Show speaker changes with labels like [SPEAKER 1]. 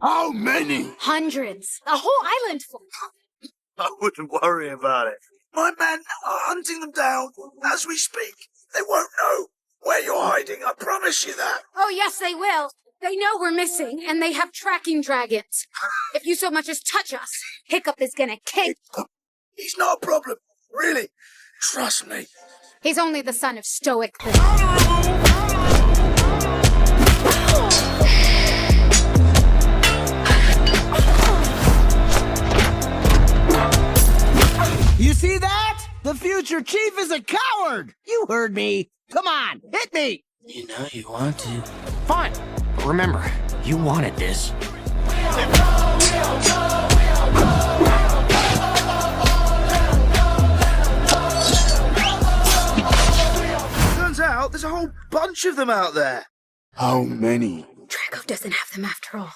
[SPEAKER 1] How many?
[SPEAKER 2] Hundreds. A whole island full.
[SPEAKER 3] I wouldn't worry about it. My men are hunting them down as we speak. They won't know where you're hiding, I promise you that.
[SPEAKER 2] Oh, yes, they will. They know we're missing, and they have tracking dragons. If you so much as touch us, Hiccup is gonna kick.
[SPEAKER 3] He's not a problem. Really. Trust me.
[SPEAKER 2] He's only the son of Stoic.
[SPEAKER 4] You see that? The future chief is a coward! You heard me. Come on, hit me!
[SPEAKER 1] You know you want to. Fine. But remember, you wanted this.
[SPEAKER 3] Turns out there's a whole bunch of them out there.
[SPEAKER 1] How many?
[SPEAKER 2] Draco doesn't have them after all.